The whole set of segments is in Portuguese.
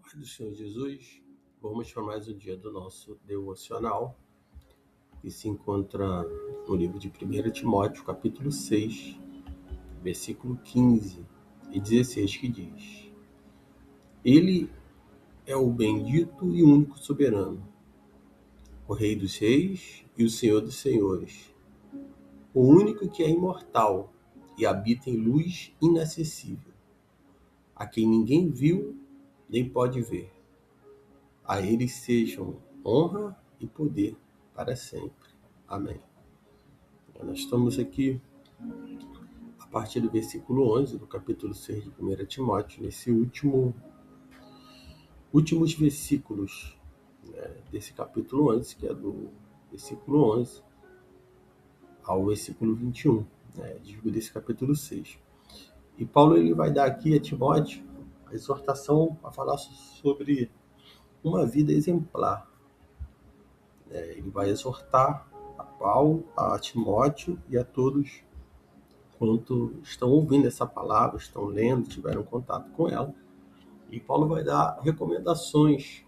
Paz do Senhor Jesus, vamos para mais um dia do nosso devocional, que se encontra no livro de 1 Timóteo, capítulo 6, versículo 15 e 16, que diz: Ele é o bendito e único soberano, o Rei dos reis e o Senhor dos senhores, o único que é imortal e habita em luz inacessível, a quem ninguém viu nem pode ver. A ele sejam honra e poder para sempre. Amém. Nós estamos aqui a partir do versículo 11 do capítulo 6 de 1 Timóteo, nesse últimos versículos, desse capítulo 11, que é do versículo 11 ao versículo 21, desse capítulo 6. E Paulo ele vai dar aqui a Timóteo a exortação a falar sobre uma vida exemplar. Ele vai exortar a Paulo, a Timóteo e a todos quanto estão ouvindo essa palavra, estão lendo, tiveram contato com ela. E Paulo vai dar recomendações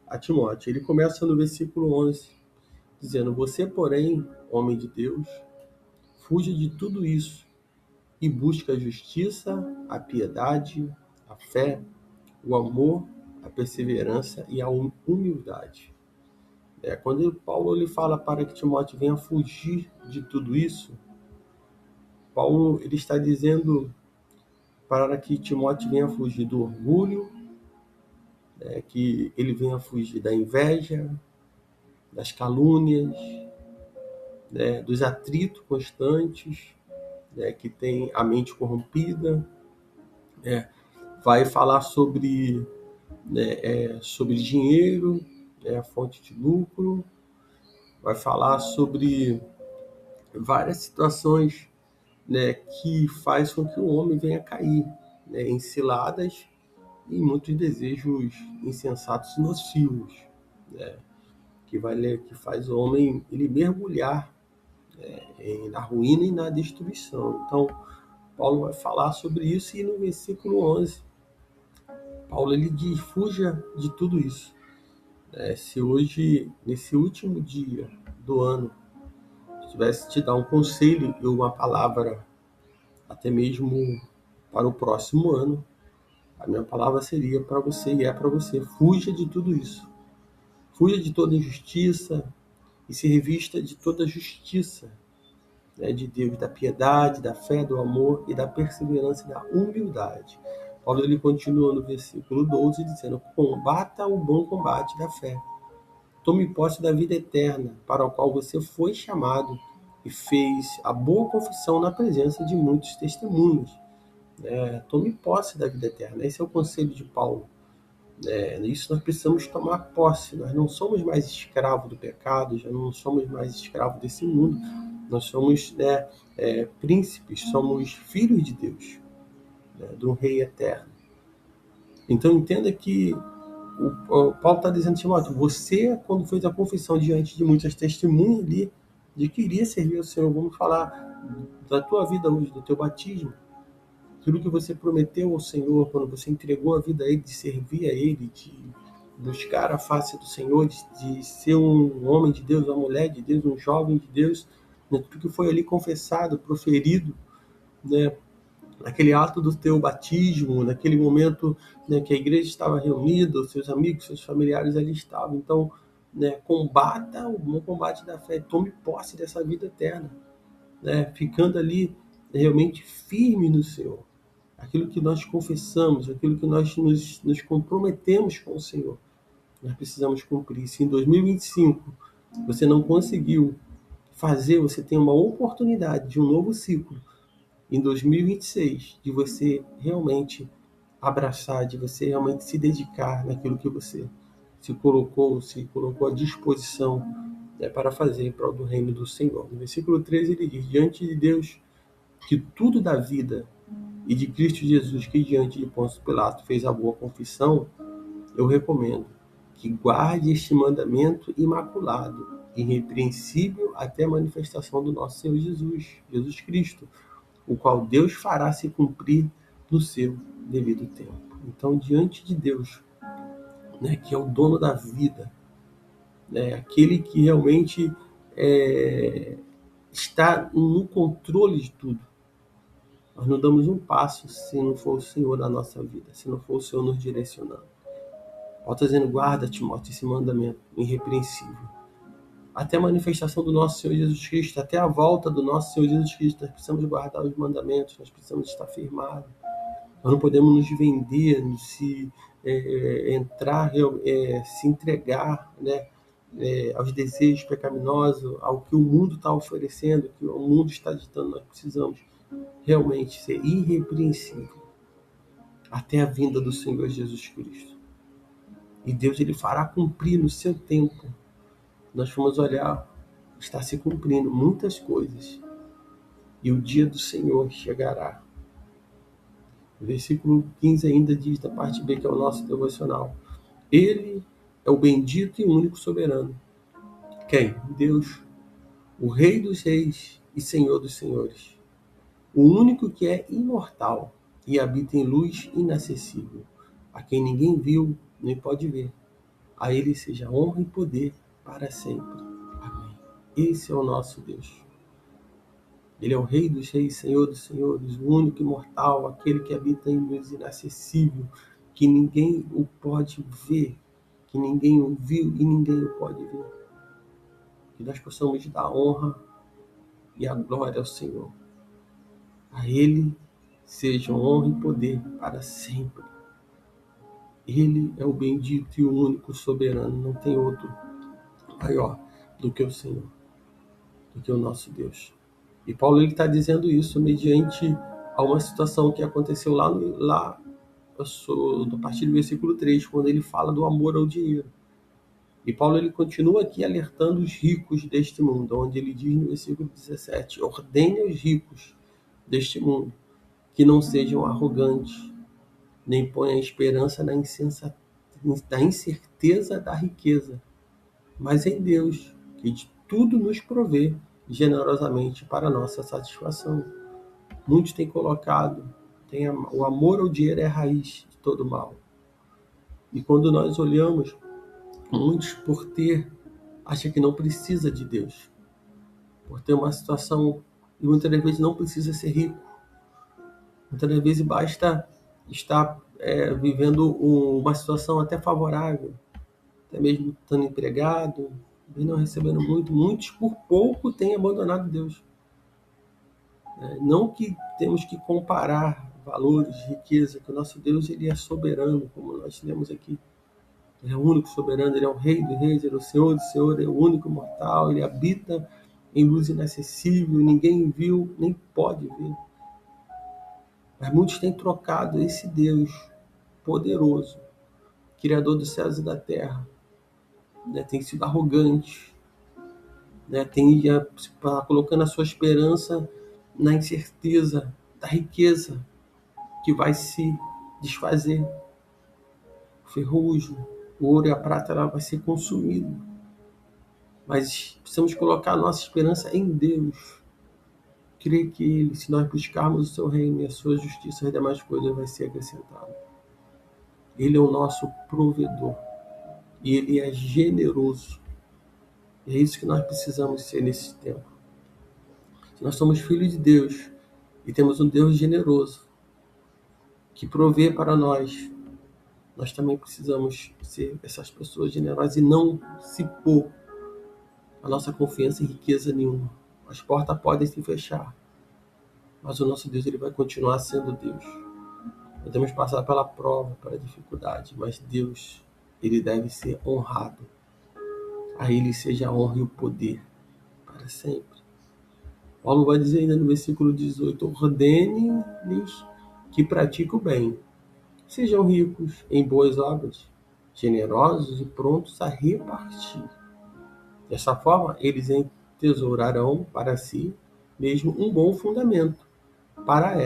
a Timóteo. Ele começa no versículo 11, dizendo: Você, porém, homem de Deus, fuja de tudo isso e busca a justiça, a piedade, a fé, o amor, a perseverança e a humildade. Quando Paulo ele fala para que Timóteo venha fugir de tudo isso, Paulo ele está dizendo para que Timóteo venha fugir do orgulho, que ele venha fugir da inveja, das calúnias, dos atritos constantes, que tem a mente corrompida. Vai falar sobre dinheiro, fonte de lucro, vai falar sobre várias situações, que faz com que o homem venha cair, em ciladas e muitos desejos insensatos e nocivos, que faz o homem ele mergulhar, na ruína e na destruição. Então, Paulo vai falar sobre isso e no versículo 11, Paulo ele diz: fuja de tudo isso. Se hoje, nesse último dia do ano, se tivesse te dar um conselho e uma palavra, até mesmo para o próximo ano, a minha palavra seria para você e é para você: fuja de tudo isso. Fuja de toda injustiça e se revista de toda justiça, de Deus, da piedade, da fé, do amor e da perseverança e da humildade. Paulo ele continua no versículo 12 dizendo: combata o bom combate da fé. Tome posse da vida eterna, para a qual você foi chamado e fez a boa confissão na presença de muitos testemunhos. Tome posse da vida eterna. Esse é o conselho de Paulo. Isso nós precisamos tomar posse. Nós não somos mais escravos do pecado, já não somos mais escravos desse mundo. Nós somos príncipes, somos filhos de Deus, do Rei eterno. Então entenda que o Paulo está dizendo: Timóteo, você, quando fez a confissão diante de muitas testemunhas ali, de que iria servir ao Senhor, vamos falar da tua vida hoje, do teu batismo, aquilo que você prometeu ao Senhor, quando você entregou a vida a Ele, de servir a Ele, de buscar a face do Senhor, de ser um homem de Deus, uma mulher de Deus, um jovem de Deus, tudo que foi ali confessado, proferido, naquele ato do teu batismo, naquele momento, que a igreja estava reunida, os seus amigos, seus familiares ali estavam. Então, combata o bom combate da fé, tome posse dessa vida eterna, ficando ali realmente firme no Senhor. Aquilo que nós confessamos, aquilo que nós nos comprometemos com o Senhor, nós precisamos cumprir. Se em 2025 você não conseguiu fazer, você tem uma oportunidade de um novo ciclo em 2026, de você realmente abraçar, de você realmente se dedicar naquilo que você se colocou à disposição, para fazer em prol do reino do Senhor. No versículo 13 ele diz: diante de Deus, que tudo da vida, e de Cristo Jesus, que diante de Pôncio Pilato fez a boa confissão, eu recomendo que guarde este mandamento imaculado, irrepreensível até a manifestação do nosso Senhor Jesus Cristo, o qual Deus fará se cumprir no seu devido tempo. Então, diante de Deus, né, que é o dono da vida, né, aquele que realmente está no controle de tudo. Nós não damos um passo se não for o Senhor na nossa vida, se não for o Senhor nos direcionando. Paulo está dizendo, guarda, Timóteo, esse mandamento irrepreensível. Até a manifestação do nosso Senhor Jesus Cristo, até a volta do nosso Senhor Jesus Cristo, nós precisamos guardar os mandamentos, nós precisamos estar firmados. Nós não podemos nos vender, se entrar, se entregar, né, aos desejos pecaminosos, ao que o mundo está oferecendo, que o mundo está ditando. Nós precisamos realmente ser irrepreensível até a vinda do Senhor Jesus Cristo. E Deus ele fará cumprir no seu tempo. Nós fomos olhar, está se cumprindo muitas coisas. E o dia do Senhor chegará. O versículo 15 ainda diz, da parte B, que é o nosso devocional. Ele é o bendito e único soberano. Quem? Deus, o Rei dos reis e Senhor dos senhores. O único que é imortal e habita em luz inacessível, a quem ninguém viu nem pode ver. A ele seja honra e poder para sempre. Amém. Esse é o nosso Deus. Ele é o Rei dos reis, Senhor dos senhores, o único imortal, aquele que habita em luz inacessível, que ninguém o pode ver, que ninguém o viu e ninguém o pode ver. Que nós possamos dar honra e a glória ao Senhor. A Ele sejam honra e poder para sempre. Ele é o bendito e o único soberano, não tem outro maior do que o Senhor, do que o nosso Deus. E Paulo está dizendo isso mediante a uma situação que aconteceu lá a partir do versículo 3, quando ele fala do amor ao dinheiro. E Paulo ele continua aqui alertando os ricos deste mundo, onde ele diz no versículo 17, ordene aos ricos deste mundo que não sejam arrogantes, nem ponham a esperança na incerteza da riqueza, mas em Deus, que de tudo nos provê generosamente para a nossa satisfação. Muitos têm colocado, o amor ao dinheiro é a raiz de todo mal. E quando nós olhamos, muitos por ter, acham que não precisa de Deus. Por ter uma situação, e muitas vezes não precisa ser rico. Muitas vezes basta estar vivendo uma situação até favorável, até mesmo estando empregado, e não recebendo muito. Muitos por pouco têm abandonado Deus. Não que temos que comparar valores, riqueza, que o nosso Deus ele é soberano, como nós lemos aqui. Ele é o único soberano, ele é o Rei dos reis, ele é o Senhor do senhor, ele é o único mortal, ele habita em luz inacessível, ninguém viu, nem pode ver. Mas muitos têm trocado esse Deus poderoso, Criador dos céus e da terra, né? Tem sido arrogante, né? Colocando a sua esperança na incerteza da riqueza que vai se desfazer. O ferrugem, o ouro e a prata ela vai ser consumido. Mas precisamos colocar a nossa esperança em Deus. Crer que Ele, se nós buscarmos o seu reino e a sua justiça, as demais coisas vai ser acrescentado. Ele é o nosso provedor. E Ele é generoso. E é isso que nós precisamos ser nesse tempo. Se nós somos filhos de Deus e temos um Deus generoso que provê para nós, nós também precisamos ser essas pessoas generosas e não se pôr a nossa confiança em riqueza nenhuma. As portas podem se fechar, mas o nosso Deus ele vai continuar sendo Deus. Podemos passar pela prova, pela dificuldade, mas Deus ele deve ser honrado. A Ele seja a honra e o poder para sempre. Paulo vai dizer ainda no versículo 18, ordene-lhes que pratiquem o bem, sejam ricos em boas obras, generosos e prontos a repartir. Dessa forma, eles entesourarão para si mesmo um bom fundamento para a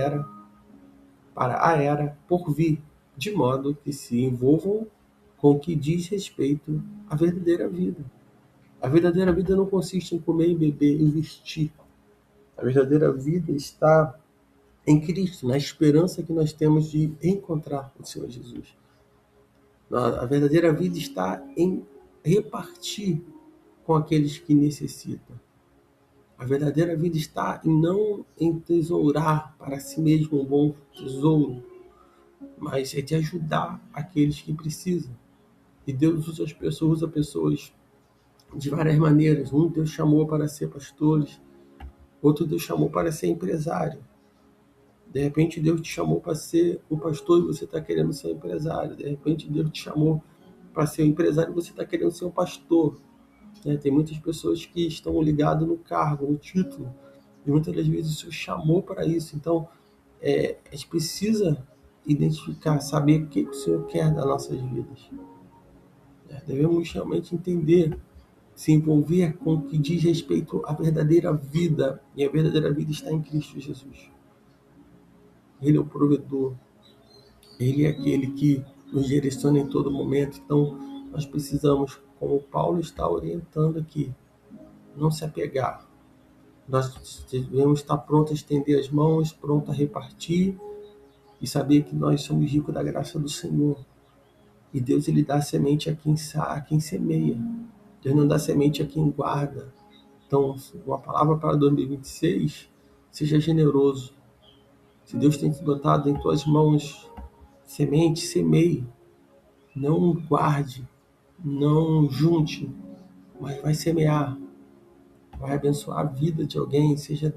era por vir, de modo que se envolvam com o que diz respeito à verdadeira vida. A verdadeira vida não consiste em comer e beber, investir. A verdadeira vida está em Cristo, na esperança que nós temos de encontrar o Senhor Jesus. A verdadeira vida está em repartir com aqueles que necessitam. A verdadeira vida está em não entesourar para si mesmo um bom tesouro, mas é de ajudar aqueles que precisam. E Deus usa pessoas de várias maneiras. Um Deus chamou para ser pastores, outro Deus chamou para ser empresário. De repente Deus te chamou para ser um pastor e você está querendo ser um empresário. De repente Deus te chamou para ser um empresário e você está querendo ser um pastor. Tem muitas pessoas que estão ligadas no cargo, no título, e muitas das vezes o Senhor chamou para isso. Então, a gente precisa identificar, saber o que o Senhor quer das nossas vidas. Devemos realmente entender, se envolver com o que diz respeito à verdadeira vida, e a verdadeira vida está em Cristo Jesus. Ele é o provedor, Ele é aquele que nos direciona em todo momento. Então, nós precisamos, como Paulo está orientando aqui, não se apegar. Nós devemos estar prontos a estender as mãos, prontos a repartir e saber que nós somos ricos da graça do Senhor. E Deus, ele dá semente a quem semeia. Deus não dá semente a quem guarda. Então, uma palavra para 2026, seja generoso. Se Deus tem botado em tuas mãos semente, semeie. Não guarde, não junte, mas vai semear. Vai abençoar a vida de alguém, seja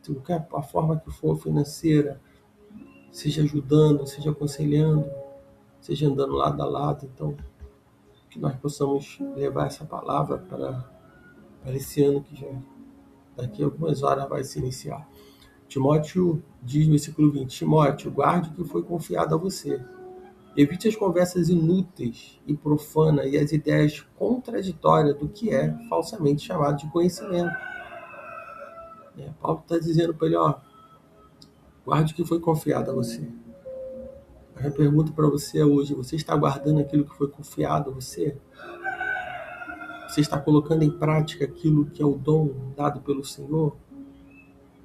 de qualquer forma que for, financeira, seja ajudando, seja aconselhando, seja andando lado a lado. Então, que nós possamos levar essa palavra para esse ano que já daqui a algumas horas vai se iniciar. Timóteo diz no versículo 20, Timóteo, guarde o que foi confiado a você. Evite as conversas inúteis e profanas e as ideias contraditórias do que é falsamente chamado de conhecimento. Paulo está dizendo para ele, guarde o que foi confiado a você. A minha pergunta para você hoje, você está guardando aquilo que foi confiado a você? Você está colocando em prática aquilo que é o dom dado pelo Senhor?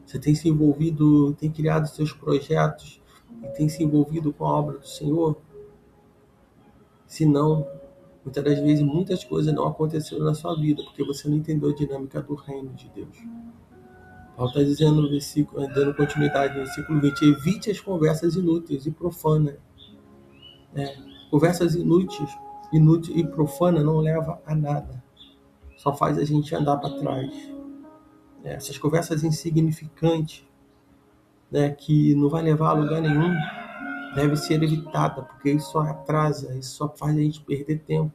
Você tem se envolvido, tem criado seus projetos e tem se envolvido com a obra do Senhor? Se não, muitas das vezes muitas coisas não aconteceram na sua vida porque você não entendeu a dinâmica do reino de Deus. Paulo está dizendo no versículo, dando continuidade no versículo 20, evite as conversas inúteis e profanas. Conversas inúteis e profanas não levam a nada. Só faz a gente andar para trás. Essas conversas insignificantes, que não vai levar a lugar nenhum, deve ser evitada, porque isso só atrasa, isso só faz a gente perder tempo.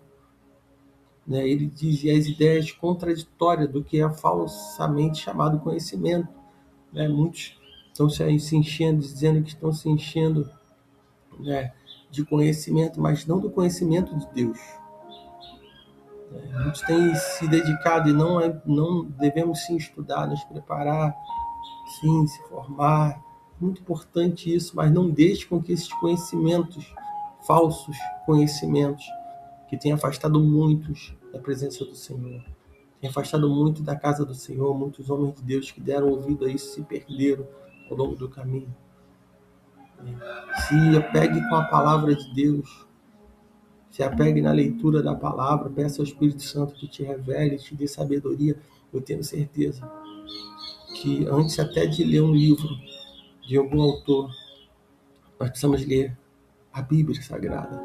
Ele diz as ideias contraditórias do que é falsamente chamado conhecimento. Muitos estão se enchendo, dizendo que estão se enchendo de conhecimento, mas não do conhecimento de Deus. Muitos têm se dedicado e não devemos sim estudar, nos preparar, sim, se formar. Muito importante isso, mas não deixe com que esses conhecimentos, falsos conhecimentos, que têm afastado muitos da presença do Senhor, têm afastado muito da casa do Senhor. Muitos homens de Deus que deram ouvido a isso se perderam ao longo do caminho. Se apegue com a palavra de Deus, se apegue na leitura da palavra, peça ao Espírito Santo que te revele, te dê sabedoria. Eu tenho certeza que antes até de ler um livro de algum autor, nós precisamos ler a Bíblia Sagrada,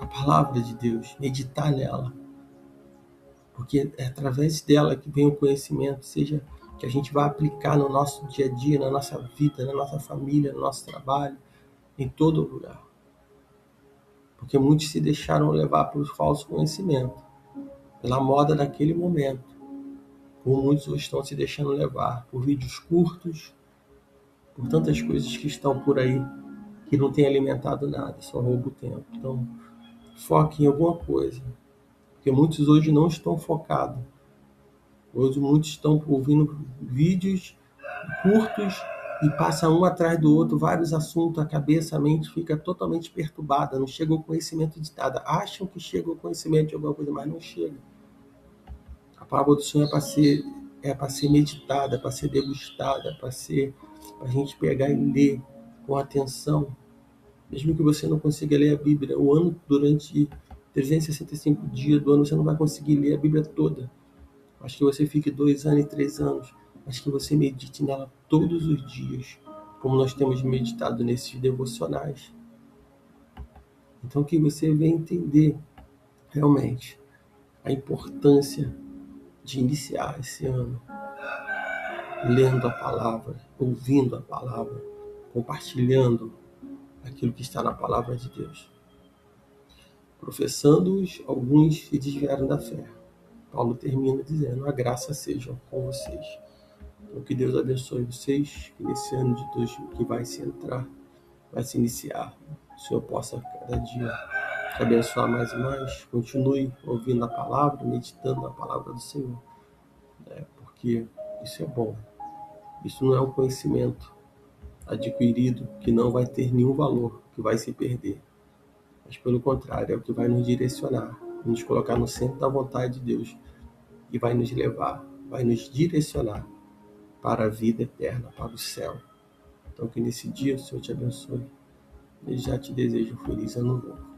a palavra de Deus, meditar nela, porque é através dela que vem o conhecimento, seja que a gente vai aplicar no nosso dia a dia, na nossa vida, na nossa família, no nosso trabalho, em todo lugar. Porque muitos se deixaram levar pelo falso conhecimento, pela moda daquele momento. Como muitos estão se deixando levar por vídeos curtos, por tantas coisas que estão por aí, que não tem alimentado nada, só rouba o tempo. Então, foque em alguma coisa, porque muitos hoje não estão focados. Hoje muitos estão ouvindo vídeos curtos e passa um atrás do outro, vários assuntos, a cabeça, a mente fica totalmente perturbada, não chega ao conhecimento de nada. Acham que chega ao conhecimento de alguma coisa, mas não chega. A palavra do Senhor é para ser meditada, é para ser degustada, é para a gente pegar e ler com atenção. Mesmo que você não consiga ler a Bíblia o ano, durante 365 dias do ano, você não vai conseguir ler a Bíblia toda. Acho que você fique 2 anos e 3 anos. Acho que você medite nela todos os dias, como nós temos meditado nesses devocionais. Então que você venha entender realmente a importância de iniciar esse ano lendo a palavra, ouvindo a palavra, compartilhando aquilo que está na palavra de Deus. Professando-os, alguns se desviaram da fé. Paulo termina dizendo: a graça seja com vocês. Então que Deus abençoe vocês, que nesse ano de 2000 que vai se iniciar, o Senhor possa cada dia te abençoar mais e mais. Continue ouvindo a palavra, meditando na palavra do Senhor, porque isso é bom. Isso não é um conhecimento adquirido que não vai ter nenhum valor, que vai se perder. Mas pelo contrário, é o que vai nos direcionar, nos colocar no centro da vontade de Deus e vai nos levar, vai nos direcionar para a vida eterna, para o céu. Então que nesse dia o Senhor te abençoe. E já te desejo um feliz ano novo.